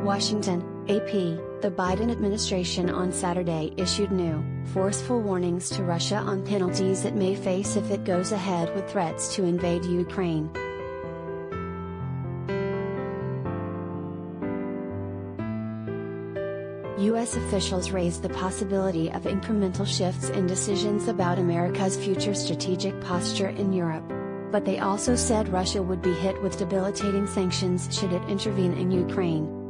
Washington, AP. The Biden administration on Saturday issued new, forceful warnings to Russia on penalties it may face if it goes ahead with threats to invade Ukraine. U.S. officials raised the possibility of incremental shifts in decisions about America's future strategic posture in Europe. But they also said Russia would be hit with debilitating sanctions should it intervene in Ukraine.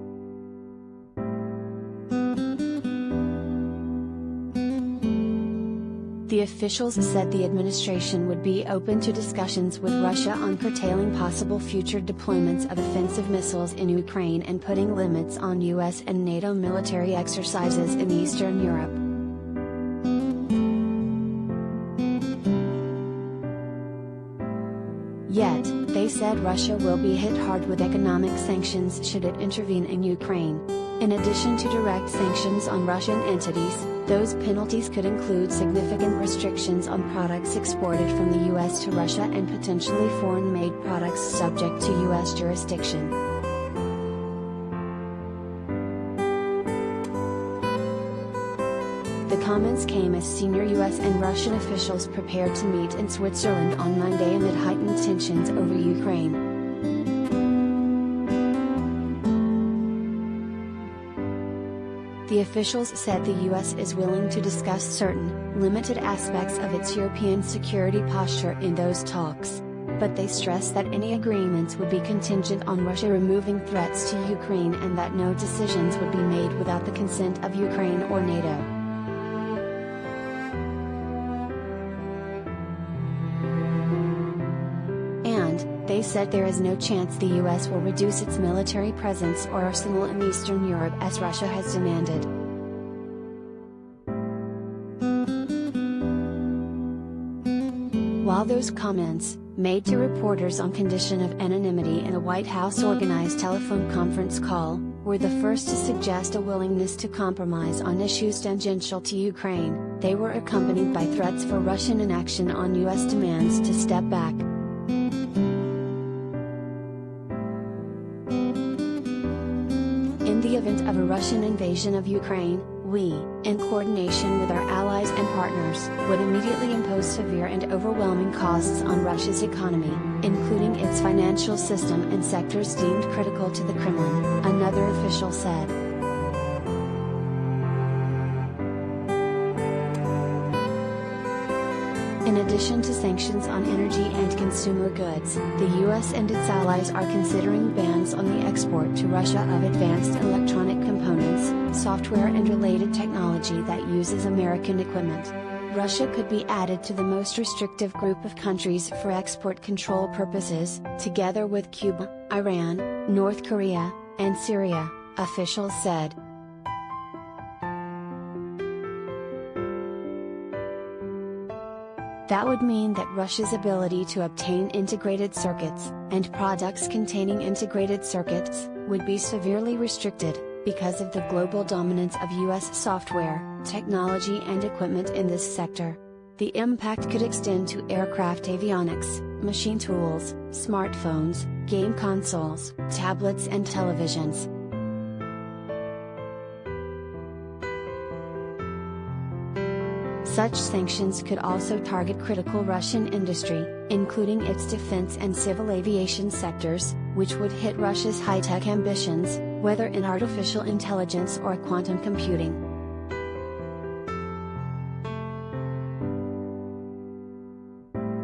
The officials said the administration would be open to discussions with Russia on curtailing possible future deployments of offensive missiles in Ukraine and putting limits on U.S. and NATO military exercises in Eastern Europe. Yet, they said Russia will be hit hard with economic sanctions should it intervene in Ukraine. In addition to direct sanctions on Russian entities, those penalties could include significant restrictions on products exported from the U.S. to Russia and potentially foreign-made products subject to U.S. jurisdiction. The comments came as senior U.S. and Russian officials prepared to meet in Switzerland on Monday amid heightened tensions over Ukraine. The officials said the U.S. is willing to discuss certain, limited aspects of its European security posture in those talks. But they stressed that any agreements would be contingent on Russia removing threats to Ukraine and that no decisions would be made without the consent of Ukraine or NATO. They said there is no chance the U.S. will reduce its military presence or arsenal in Eastern Europe as Russia has demanded. While those comments, made to reporters on condition of anonymity in a White House-organized telephone conference call, were the first to suggest a willingness to compromise on issues tangential to Ukraine, they were accompanied by threats for Russian inaction on U.S. demands to step back. In the event of a Russian invasion of Ukraine, we, in coordination with our allies and partners, would immediately impose severe and overwhelming costs on Russia's economy, including its financial system and sectors deemed critical to the Kremlin, another official said. In addition to sanctions on energy and consumer goods, the U.S. and its allies are considering bans on the export to Russia of advanced electronic components, software and related technology that uses American equipment. Russia could be added to the most restrictive group of countries for export control purposes, together with Cuba, Iran, North Korea, and Syria, officials said. That would mean that Russia's ability to obtain integrated circuits, and products containing integrated circuits, would be severely restricted, because of the global dominance of U.S. software, technology and equipment in this sector. The impact could extend to aircraft avionics, machine tools, smartphones, game consoles, tablets and televisions. Such sanctions could also target critical Russian industry, including its defense and civil aviation sectors, which would hit Russia's high-tech ambitions, whether in artificial intelligence or quantum computing.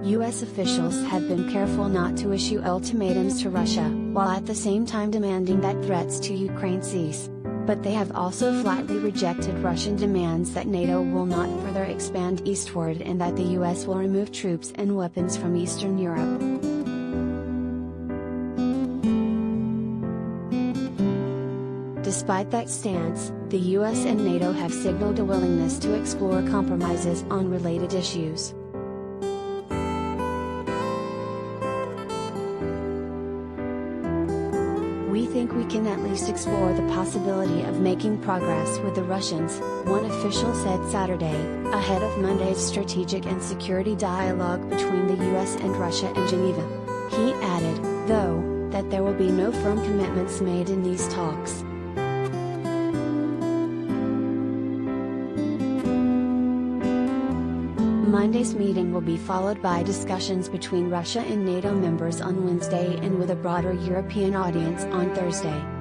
U.S. officials have been careful not to issue ultimatums to Russia, while at the same time demanding that threats to Ukraine cease. But they have also flatly rejected Russian demands that NATO will not further expand eastward and that the U.S. will remove troops and weapons from Eastern Europe. Despite that stance, the U.S. and NATO have signaled a willingness to explore compromises on related issues. We think we can at least explore the possibility of making progress with the Russians, one official said Saturday, ahead of Monday's strategic and security dialogue between the U.S. and Russia in Geneva. He added, though, that there will be no firm commitments made in these talks. Monday's meeting will be followed by discussions between Russia and NATO members on Wednesday and with a broader European audience on Thursday.